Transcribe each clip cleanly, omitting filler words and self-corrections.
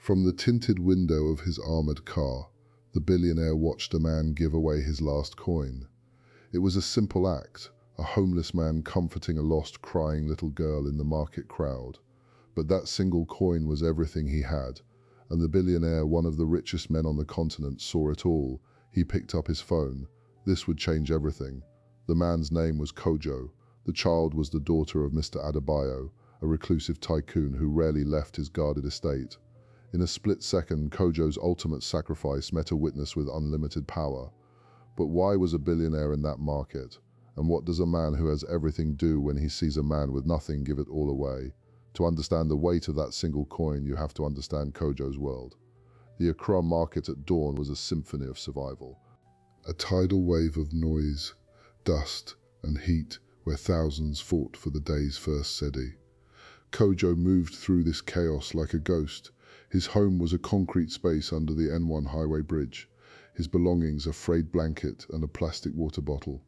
From the tinted window of his armored car, the billionaire watched a man give away his last coin. It was a simple act, a homeless man comforting a lost, crying little girl in the market crowd. But that single coin was everything he had, and the billionaire, one of the richest men on the continent, saw it all. He picked up his phone. This would change everything. The man's name was Kojo. The child was the daughter of Mr. Adebayo, a reclusive tycoon who rarely left his guarded estate. In a split second, Kojo's ultimate sacrifice met a witness with unlimited power. But why was a billionaire in that market? And what does a man who has everything do when he sees a man with nothing give it all away? To understand the weight of that single coin, you have to understand Kojo's world. The Accra market at dawn was a symphony of survival. A tidal wave of noise, dust, and heat where thousands fought for the day's first cedi. Kojo moved through this chaos like a ghost. His home was a concrete space under the N1 highway bridge. His belongings a frayed blanket and a plastic water bottle.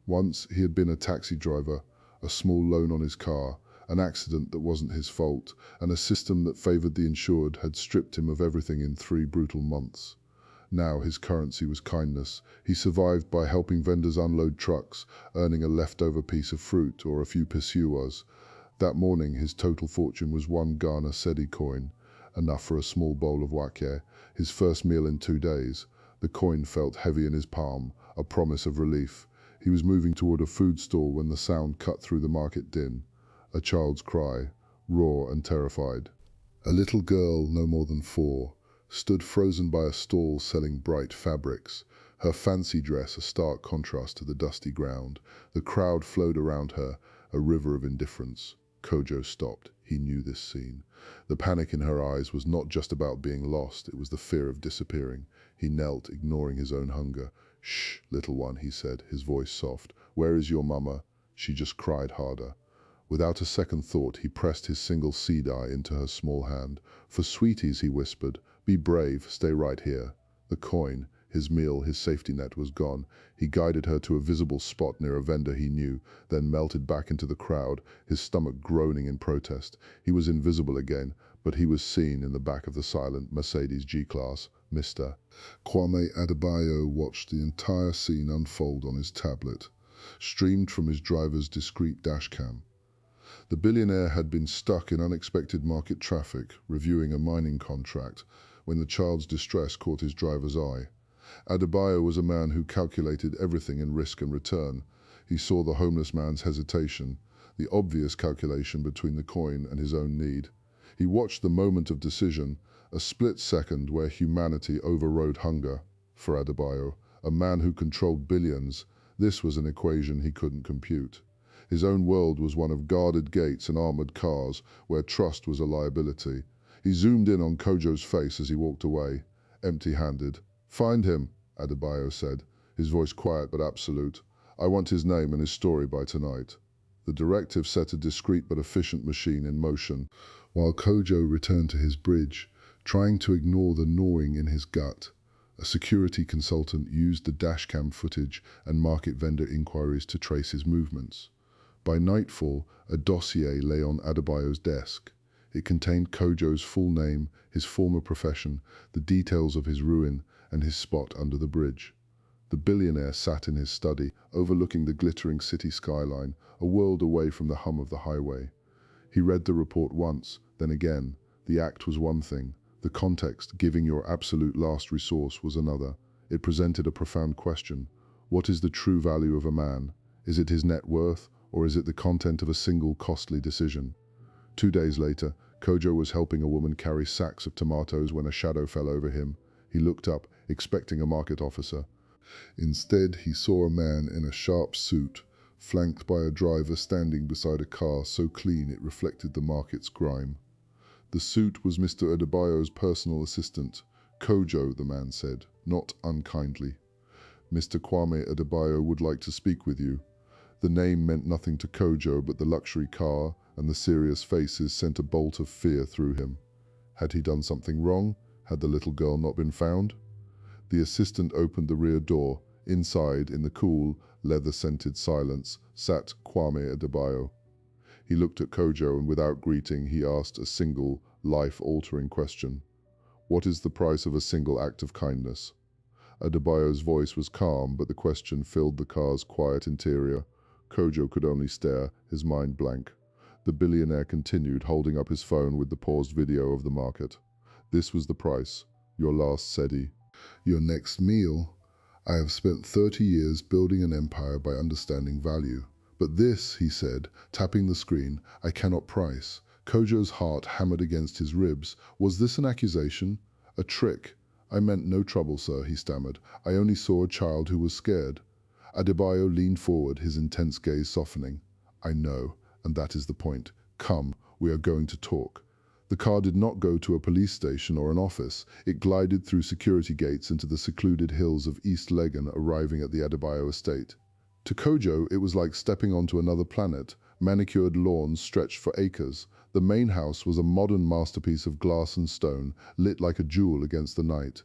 Once he had been a taxi driver, a small loan on his car, an accident that wasn't his fault, and a system that favored the insured had stripped him of everything in 3 brutal months. Now his currency was kindness. He survived by helping vendors unload trucks, earning a leftover piece of fruit or a few pesewas. That morning his total fortune was 1 Ghana cedi coin, enough for a small bowl of wake, his first meal in 2 days. The coin felt heavy in his palm, a promise of relief. He was moving toward a food stall when the sound cut through the market din. A child's cry, raw and terrified. A little girl, no more than 4, stood frozen by a stall selling bright fabrics, her fancy dress a stark contrast to the dusty ground. The crowd flowed around her, a river of indifference. Kojo stopped. He knew this scene. The panic in her eyes was not just about being lost, it was the fear of disappearing. He knelt, ignoring his own hunger. "Shh, little one," he said, his voice soft. "Where is your mama?" She just cried harder. Without a second thought, he pressed his single cedi into her small hand. "For sweeties," he whispered. "Be brave, stay right here." The coin, his meal, his safety net was gone. He guided her to a visible spot near a vendor he knew, then melted back into the crowd, his stomach groaning in protest. He was invisible again, but he was seen in the back of the silent Mercedes G-Class. Mr. Kwame Adebayo watched the entire scene unfold on his tablet, streamed from his driver's discreet dashcam. The billionaire had been stuck in unexpected market traffic, reviewing a mining contract, when the child's distress caught his driver's eye. Adebayo was a man who calculated everything in risk and return. He saw the homeless man's hesitation, the obvious calculation between the coin and his own need. He watched the moment of decision, a split second where humanity overrode hunger. For Adebayo, a man who controlled billions, this was an equation he couldn't compute. His own world was one of guarded gates and armored cars, where trust was a liability. He zoomed in on Kojo's face as he walked away, empty-handed. "Find him," Adebayo said, his voice quiet but absolute. "I want his name and his story by tonight." The directive set a discreet but efficient machine in motion, while Kojo returned to his bridge, trying to ignore the gnawing in his gut. A security consultant used the dashcam footage and market vendor inquiries to trace his movements. By nightfall, a dossier lay on Adebayo's desk. It contained Kojo's full name, his former profession, the details of his ruin, and his spot under the bridge. The billionaire sat in his study, overlooking the glittering city skyline, a world away from the hum of the highway. He read the report once, then again. The act was one thing. The context, giving your absolute last resource, was another. It presented a profound question. What is the true value of a man? Is it his net worth, or is it the content of a single costly decision? 2 days later, Kojo was helping a woman carry sacks of tomatoes when a shadow fell over him. He looked up, expecting a market officer. Instead, he saw a man in a sharp suit, flanked by a driver standing beside a car so clean it reflected the market's grime. The suit was Mr. Adebayo's personal assistant. "Kojo," the man said, not unkindly. "Mr. Kwame Adebayo would like to speak with you." The name meant nothing to Kojo, but the luxury car and the serious faces sent a bolt of fear through him. Had he done something wrong? Had the little girl not been found? The assistant opened the rear door. Inside, in the cool, leather-scented silence, sat Kwame Adebayo. He looked at Kojo, and without greeting, he asked a single, life-altering question. What is the price of a single act of kindness? Adebayo's voice was calm, but the question filled the car's quiet interior. Kojo could only stare, his mind blank. The billionaire continued, holding up his phone with the paused video of the market. This was the price. Your last cedi. Your next meal. I have spent 30 years building an empire by understanding value. But this, he said, tapping the screen, I cannot price. Kojo's heart hammered against his ribs. Was this an accusation? A trick? I meant no trouble, sir, he stammered. I only saw a child who was scared. Adebayo leaned forward, his intense gaze softening. I know, and that is the point. Come, we are going to talk. The car did not go to a police station or an office. It glided through security gates into the secluded hills of East Legon, arriving at the Adebayo estate. To Kojo, it was like stepping onto another planet. Manicured lawns stretched for acres. The main house was a modern masterpiece of glass and stone, lit like a jewel against the night.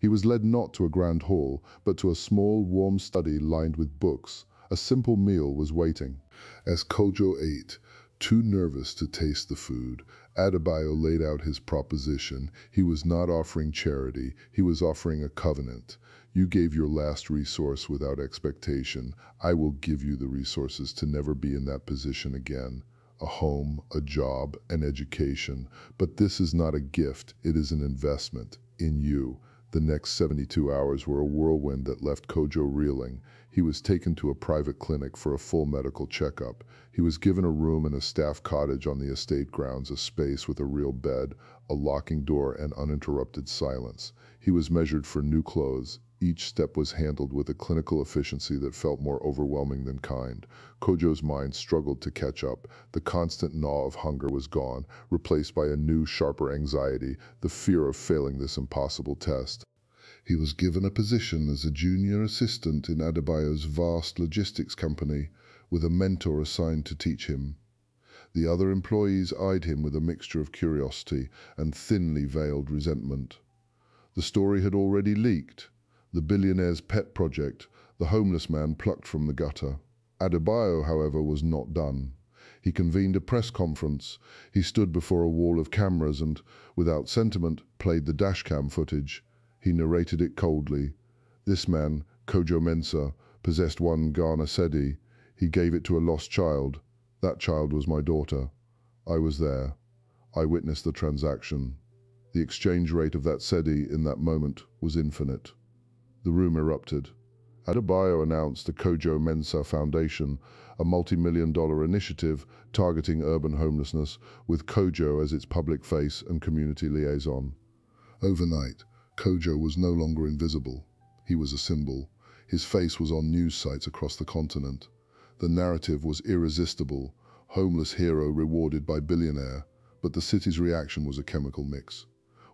He was led not to a grand hall, but to a small, warm study lined with books. A simple meal was waiting. As Kojo ate, too nervous to taste the food, Adebayo laid out his proposition. He was not offering charity, he was offering a covenant. You gave your last resource without expectation. I will give you the resources to never be in that position again. A home, a job, an education. But this is not a gift, it is an investment in you. The next 72 hours were a whirlwind that left Kojo reeling. He was taken to a private clinic for a full medical checkup. He was given a room in a staff cottage on the estate grounds, a space with a real bed, a locking door, and uninterrupted silence. He was measured for new clothes. Each step was handled with a clinical efficiency that felt more overwhelming than kind. Kojo's mind struggled to catch up. The constant gnaw of hunger was gone, replaced by a new, sharper anxiety, the fear of failing this impossible test. He was given a position as a junior assistant in Adebayo's vast logistics company, with a mentor assigned to teach him. The other employees eyed him with a mixture of curiosity and thinly veiled resentment. The story had already leaked. The billionaire's pet project, the homeless man plucked from the gutter. Adebayo, however, was not done. He convened a press conference. He stood before a wall of cameras and, without sentiment, played the dashcam footage. He narrated it coldly. This man, Kojo Mensah, possessed one Ghana cedi. He gave it to a lost child. That child was my daughter. I was there. I witnessed the transaction. The exchange rate of that cedi in that moment was infinite. The room erupted. Adebayo announced the Kojo Mensah Foundation, a multi-million-dollar initiative targeting urban homelessness, with Kojo as its public face and community liaison. Overnight, Kojo was no longer invisible. He was a symbol. His face was on news sites across the continent. The narrative was irresistible. Homeless hero rewarded by billionaire. But the city's reaction was a chemical mix.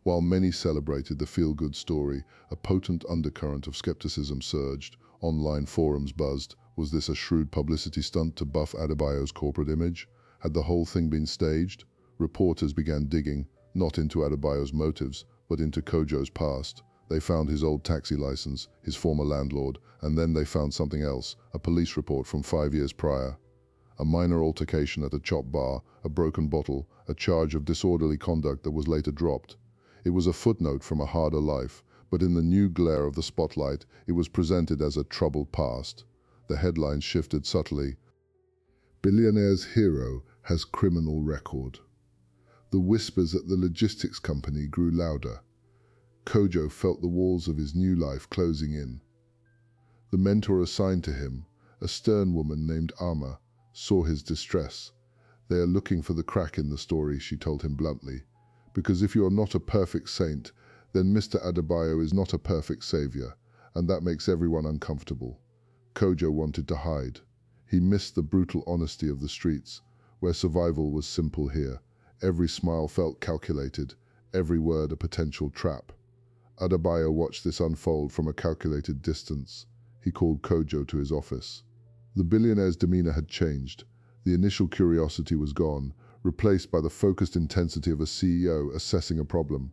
While many celebrated the feel-good story, a potent undercurrent of skepticism surged. Online forums buzzed. Was this a shrewd publicity stunt to buff Adebayo's corporate image? Had the whole thing been staged? Reporters began digging, not into Adebayo's motives, but into Kojo's past. They found his old taxi license, his former landlord, and then they found something else, a police report from 5 years prior. A minor altercation at a chop bar, a broken bottle, a charge of disorderly conduct that was later dropped. It was a footnote from a harder life, but in the new glare of the spotlight, it was presented as a troubled past. The headlines shifted subtly. Billionaire's hero has criminal record. The whispers at the logistics company grew louder. Kojo felt the walls of his new life closing in. The mentor assigned to him, a stern woman named Ama, saw his distress. They are looking for the crack in the story, she told him bluntly. Because if you are not a perfect saint, then Mr. Adebayo is not a perfect savior, and that makes everyone uncomfortable. Kojo wanted to hide. He missed the brutal honesty of the streets, where survival was simple here. Every smile felt calculated, every word a potential trap. Adebayo watched this unfold from a calculated distance. He called Kojo to his office. The billionaire's demeanor had changed. The initial curiosity was gone, replaced by the focused intensity of a CEO assessing a problem.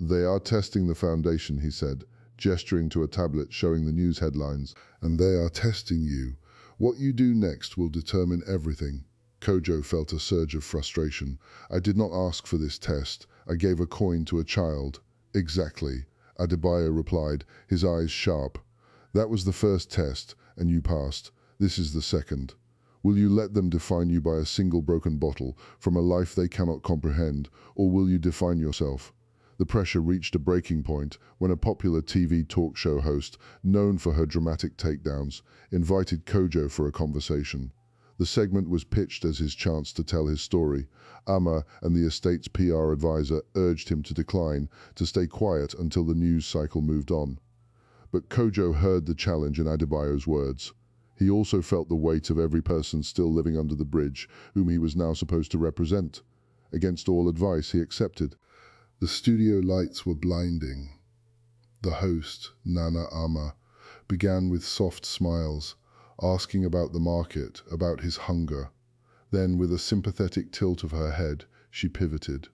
They are testing the foundation, he said, gesturing to a tablet showing the news headlines. And they are testing you. What you do next will determine everything. Kojo felt a surge of frustration. I did not ask for this test. I gave a coin to a child. Exactly, Adebayo replied, his eyes sharp. That was the first test, and you passed. This is the second. Will you let them define you by a single broken bottle from a life they cannot comprehend, or will you define yourself? The pressure reached a breaking point when a popular TV talk show host, known for her dramatic takedowns, invited Kojo for a conversation. The segment was pitched as his chance to tell his story. Ama and the estate's PR advisor urged him to decline, to stay quiet until the news cycle moved on. But Kojo heard the challenge in Adebayo's words. He also felt the weight of every person still living under the bridge, whom he was now supposed to represent. Against all advice, he accepted. The studio lights were blinding. The host, Nana Ama, began with soft smiles, asking about the market, about his hunger. Then, with a sympathetic tilt of her head, she pivoted.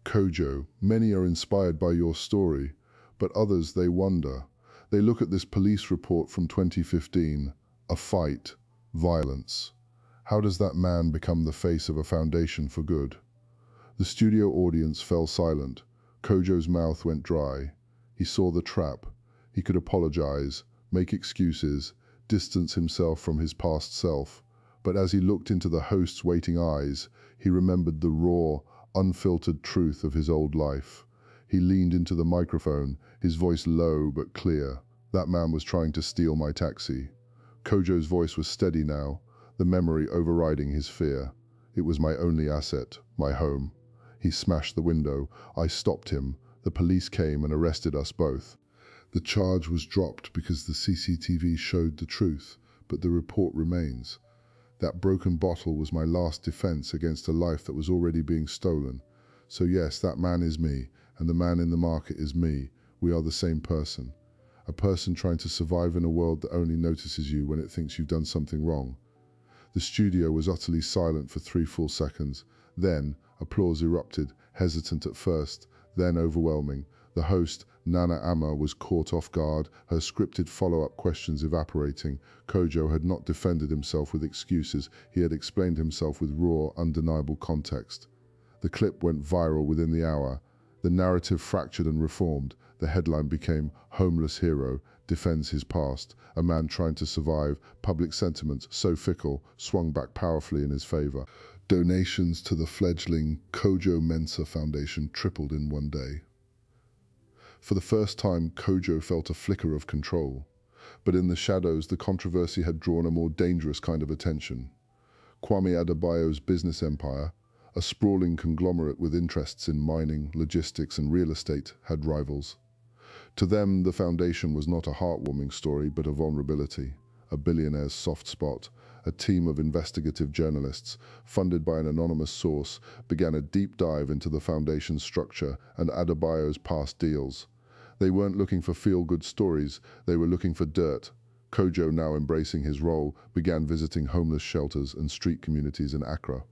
Kojo, many are inspired by your story, but others, they wonder. They look at this police report from 2015, a fight, violence. How does that man become the face of a foundation for good? The studio audience fell silent. Kojo's mouth went dry. He saw the trap. He could apologize, make excuses, distance himself from his past self. But as he looked into the host's waiting eyes, he remembered the raw, unfiltered truth of his old life. He leaned into the microphone, his voice low but clear. That man was trying to steal my taxi. Kojo's voice was steady now, the memory overriding his fear. It was my only asset, my home. He smashed the window. I stopped him. The police came and arrested us both. The charge was dropped because the CCTV showed the truth, but the report remains. That broken bottle was my last defense against a life that was already being stolen. So yes, that man is me, and the man in the market is me. We are the same person. A person trying to survive in a world that only notices you when it thinks you've done something wrong. The studio was utterly silent for 3 full seconds. Then, applause erupted, hesitant at first, then overwhelming. The host, Nana Ama, was caught off guard, her scripted follow-up questions evaporating. Kojo had not defended himself with excuses. He had explained himself with raw, undeniable context. The clip went viral within the hour. The narrative fractured and reformed. The headline became "Homeless Hero Defends His Past." A man trying to survive. Public sentiment, so fickle, swung back powerfully in his favor. Donations to the fledgling Kojo Mensa Foundation tripled in one day. For the first time, Kojo felt a flicker of control. But in the shadows, the controversy had drawn a more dangerous kind of attention. Kwame Adebayo's business empire, a sprawling conglomerate with interests in mining, logistics, and real estate, had rivals. To them, the foundation was not a heartwarming story, but a vulnerability, a billionaire's soft spot. A team of investigative journalists, funded by an anonymous source, began a deep dive into the foundation's structure and Adebayo's past deals. They weren't looking for feel-good stories, they were looking for dirt. Kojo, now embracing his role, began visiting homeless shelters and street communities in Accra.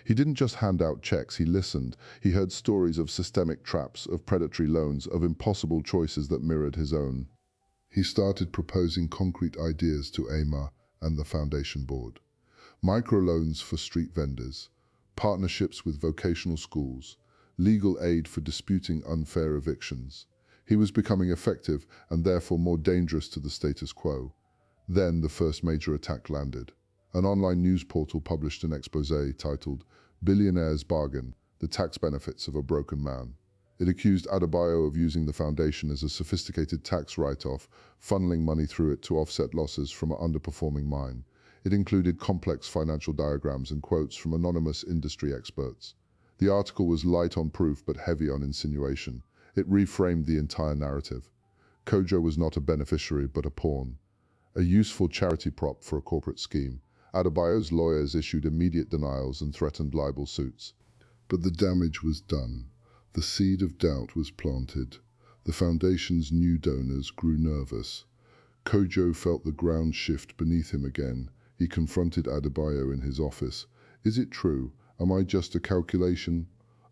He didn't just hand out checks, he listened. He heard stories of systemic traps, of predatory loans, of impossible choices that mirrored his own. He started proposing concrete ideas to Ama and the foundation board. Microloans for street vendors, partnerships with vocational schools, legal aid for disputing unfair evictions. He was becoming effective and therefore more dangerous to the status quo. Then the first major attack landed. An online news portal published an exposé titled "Billionaire's Bargain: The Tax Benefits of a Broken Man." It accused Adebayo of using the foundation as a sophisticated tax write-off, funneling money through it to offset losses from an underperforming mine. It included complex financial diagrams and quotes from anonymous industry experts. The article was light on proof but heavy on insinuation. It reframed the entire narrative. Kojo was not a beneficiary but a pawn, a useful charity prop for a corporate scheme. Adebayo's lawyers issued immediate denials and threatened libel suits. But the damage was done. The seed of doubt was planted. The foundation's new donors grew nervous. Kojo felt the ground shift beneath him again. He confronted Adebayo in his office. "Is it true? Am I just a calculation?"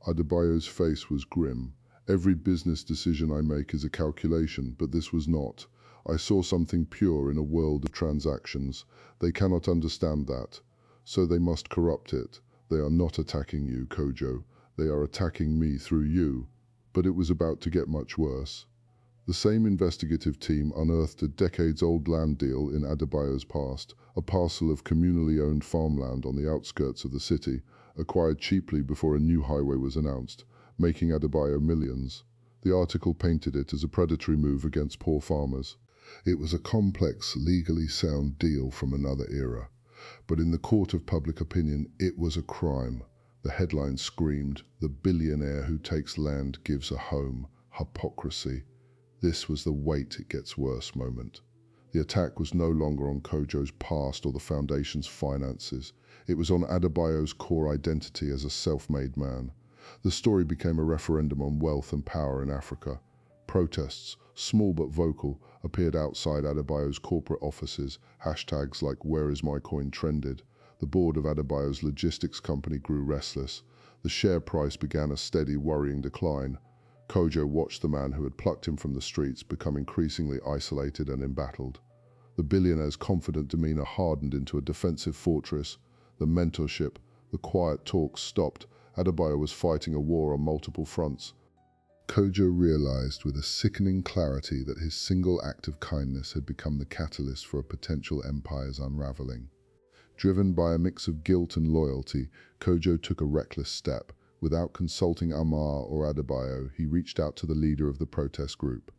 Adebayo's face was grim. "Every business decision I make is a calculation, but this was not. I saw something pure in a world of transactions. They cannot understand that, so they must corrupt it. They are not attacking you, Kojo. They are attacking me through you." But it was about to get much worse. The same investigative team unearthed a decades-old land deal in Adebayo's past, a parcel of communally owned farmland on the outskirts of the city, acquired cheaply before a new highway was announced, making Adebayo millions. The article painted it as a predatory move against poor farmers. It was a complex, legally sound deal from another era, but in the court of public opinion, it was a crime. The headline screamed, "The billionaire who takes land gives a home. Hypocrisy." This was the wait it gets worse moment. The attack was no longer on Kojo's past or the foundation's finances. It was on Adebayo's core identity as a self-made man. The story became a referendum on wealth and power in Africa. Protests, small but vocal, appeared outside Adebayo's corporate offices. Hashtags like "Where is my coin" trended. The board of Adebayo's logistics company grew restless. The share price began a steady, worrying decline. Kojo watched the man who had plucked him from the streets become increasingly isolated and embattled. The billionaire's confident demeanor hardened into a defensive fortress. The mentorship, the quiet talks stopped. Adebayo was fighting a war on multiple fronts. Kojo realized with a sickening clarity that his single act of kindness had become the catalyst for a potential empire's unraveling. Driven by a mix of guilt and loyalty, Kojo took a reckless step. Without consulting Amar or Adebayo, he reached out to the leader of the protest group.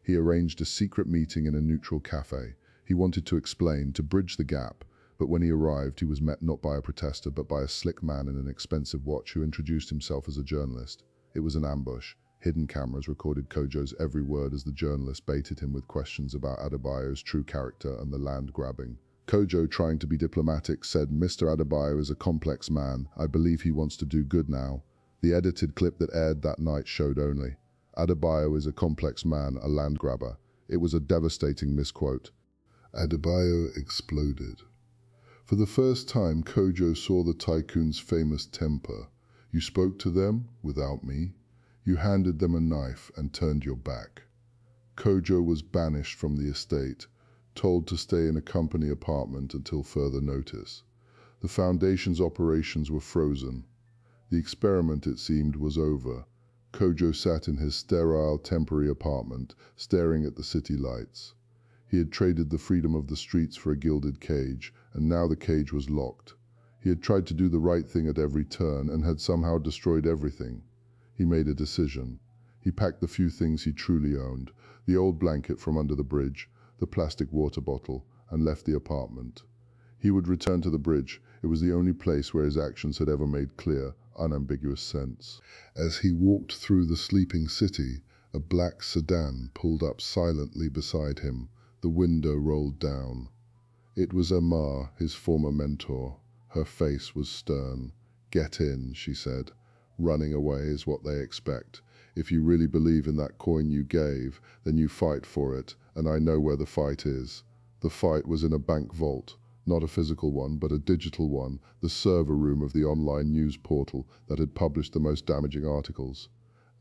He arranged a secret meeting in a neutral cafe. He wanted to explain, to bridge the gap, but when he arrived, he was met not by a protester, but by a slick man in an expensive watch who introduced himself as a journalist. It was an ambush. Hidden cameras recorded Kojo's every word as the journalist baited him with questions about Adebayo's true character and the land grabbing. Kojo, trying to be diplomatic, said, "Mr. Adebayo is a complex man. I believe he wants to do good now." The edited clip that aired that night showed only, "Adebayo is a complex man, a land grabber." It was a devastating misquote. Adebayo exploded. For the first time, Kojo saw the tycoon's famous temper. "You spoke to them without me. You handed them a knife and turned your back." Kojo was banished from the estate, told to stay in a company apartment until further notice. The foundation's operations were frozen. The experiment, it seemed, was over. Kojo sat in his sterile, temporary apartment, staring at the city lights. He had traded the freedom of the streets for a gilded cage, and now the cage was locked. He had tried to do the right thing at every turn and had somehow destroyed everything. He made a decision. He packed the few things he truly owned, the old blanket from under the bridge, the plastic water bottle, and left the apartment. He would return to the bridge. It was the only place where his actions had ever made clear, unambiguous sense. As he walked through the sleeping city, a black sedan pulled up silently beside him. The window rolled down. It was Amar, his former mentor. Her face was stern. "Get in," she said. "Running away is what they expect. If you really believe in that coin you gave, then you fight for it, and I know where the fight is." The fight was in a bank vault, not a physical one, but a digital one, the server room of the online news portal that had published the most damaging articles.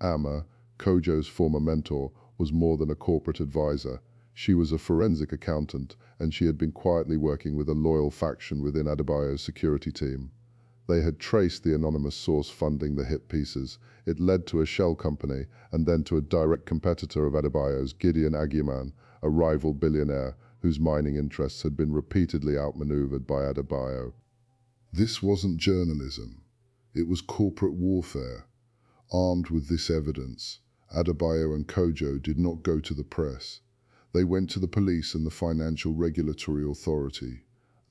Amma, Kojo's former mentor, was more than a corporate advisor. She was a forensic accountant, and she had been quietly working with a loyal faction within Adebayo's security team. They had traced the anonymous source funding the hit pieces. It led to a shell company, and then to a direct competitor of Adebayo's, Gideon Agyemang, a rival billionaire whose mining interests had been repeatedly outmaneuvered by Adebayo. This wasn't journalism. It was corporate warfare. Armed with this evidence, Adebayo and Kojo did not go to the press. They went to the police and the Financial Regulatory Authority.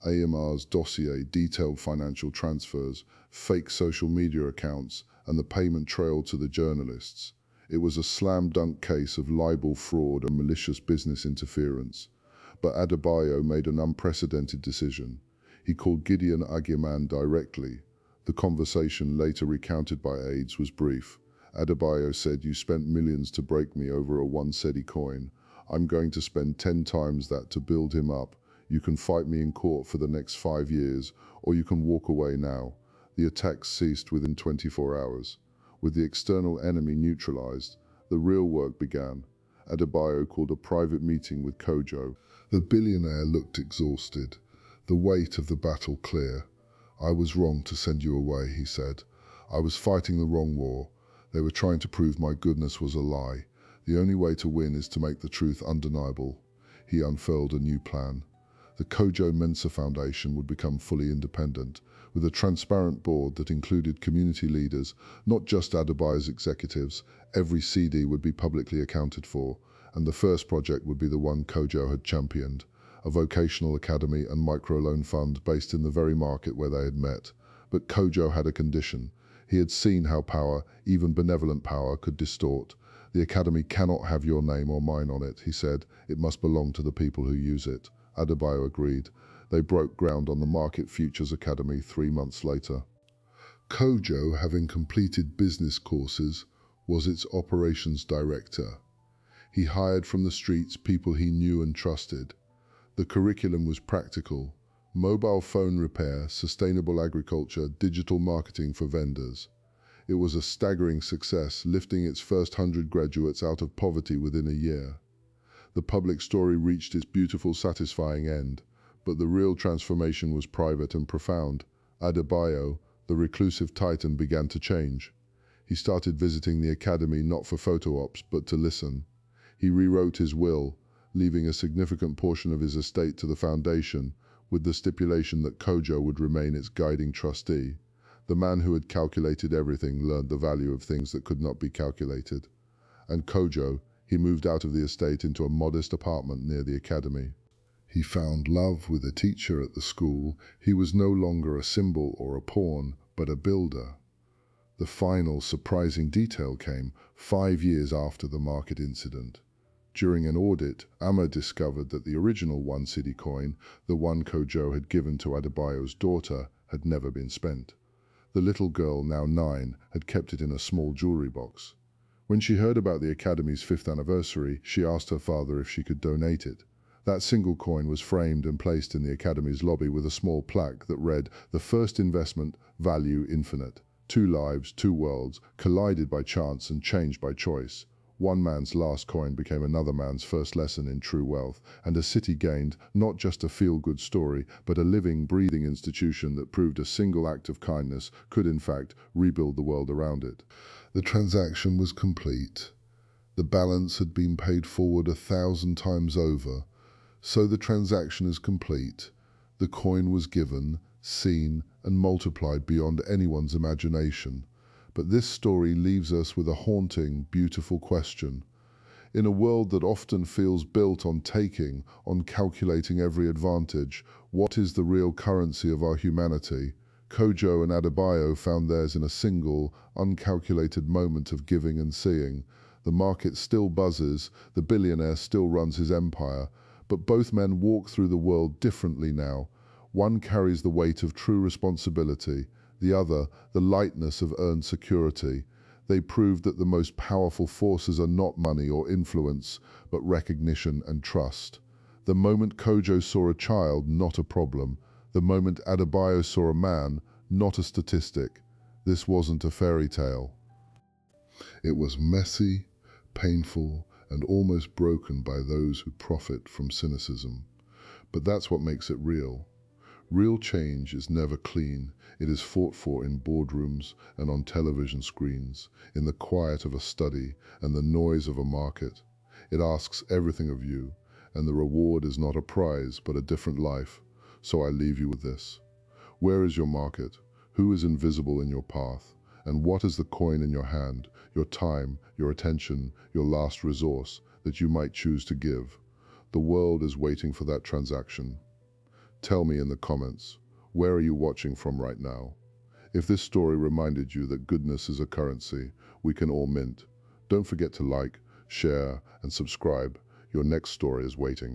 AMR's dossier detailed financial transfers, fake social media accounts, and the payment trail to the journalists. It was a slam-dunk case of libel, fraud, and malicious business interference. But Adebayo made an unprecedented decision. He called Gideon Agyemang directly. The conversation, later recounted by aides, was brief. Adebayo said, "You spent millions to break me over a one-cedi coin. I'm going to spend 10 times that to build him up. You can fight me in court for the next 5 years, or you can walk away now." The attacks ceased within 24 hours. With the external enemy neutralized, the real work began. Adebayo called a private meeting with Kojo. The billionaire looked exhausted, the weight of the battle clear. "I was wrong to send you away," he said. "I was fighting the wrong war. They were trying to prove my goodness was a lie. The only way to win is to make the truth undeniable. He unfurled a new plan. The Kojo Mensa Foundation would become fully independent, with a transparent board that included community leaders, not just Adebayo's executives. Every CD would be publicly accounted for, and the first project would be the one Kojo had championed, a vocational academy and microloan fund based in the very market where they had met. But Kojo had a condition. He had seen how power, even benevolent power, could distort. The academy cannot have your name or mine on it, he said. It must belong to the people who use it. Adebayo agreed. They broke ground on the Market Futures Academy 3 months later. Kojo, having completed business courses, was its operations director. He hired from the streets people he knew and trusted. The curriculum was practical: mobile phone repair, sustainable agriculture, digital marketing for vendors. It was a staggering success, lifting its first 100 graduates out of poverty within a year. The public story reached its beautiful, satisfying end, but the real transformation was private and profound. Adebayo, the reclusive titan, began to change. He started visiting the academy not for photo ops, but to listen. He rewrote his will, leaving a significant portion of his estate to the foundation, with the stipulation that Kojo would remain its guiding trustee. The man who had calculated everything learned the value of things that could not be calculated. And Kojo, he moved out of the estate into a modest apartment near the academy. He found love with a teacher at the school. He was no longer a symbol or a pawn, but a builder. The final surprising detail came 5 years after the market incident. During an audit, Amma discovered that the original 1 cedi coin, the one Kojo had given to Adebayo's daughter, had never been spent. The little girl, now 9, had kept it in a small jewelry box. When she heard about the Academy's 5th anniversary, she asked her father if she could donate it. That single coin was framed and placed in the Academy's lobby with a small plaque that read, "The first investment, value infinite. 2 lives, 2 worlds, collided by chance and changed by choice. One man's last coin became another man's first lesson in true wealth, and a city gained not just a feel-good story, but a living, breathing institution that proved a single act of kindness could, in fact, rebuild the world around it." The transaction was complete. The balance had been paid forward 1,000 times over. So the transaction is complete. The coin was given, seen, and multiplied beyond anyone's imagination. But this story leaves us with a haunting, beautiful question. In a world that often feels built on taking, on calculating every advantage, what is the real currency of our humanity? Kojo and Adebayo found theirs in a single, uncalculated moment of giving and seeing. The market still buzzes, the billionaire still runs his empire, but both men walk through the world differently now. One carries the weight of true responsibility, the other the lightness of earned security. They proved that the most powerful forces are not money or influence, but recognition and trust. The moment Kojo saw a child, not a problem. The moment Adebayo saw a man, not a statistic. This wasn't a fairy tale. It was messy, painful, and almost broken by those who profit from cynicism. But that's what makes it real. Real change is never clean. It is fought for in boardrooms and on television screens, in the quiet of a study and the noise of a market. It asks everything of you, and the reward is not a prize, but a different life. So I leave you with this. Where is your market? Who is invisible in your path? And what is the coin in your hand, your time, your attention, your last resource that you might choose to give? The world is waiting for that transaction. Tell me in the comments, where are you watching from right now? If this story reminded you that goodness is a currency we can all mint, don't forget to like, share, and subscribe. Your next story is waiting.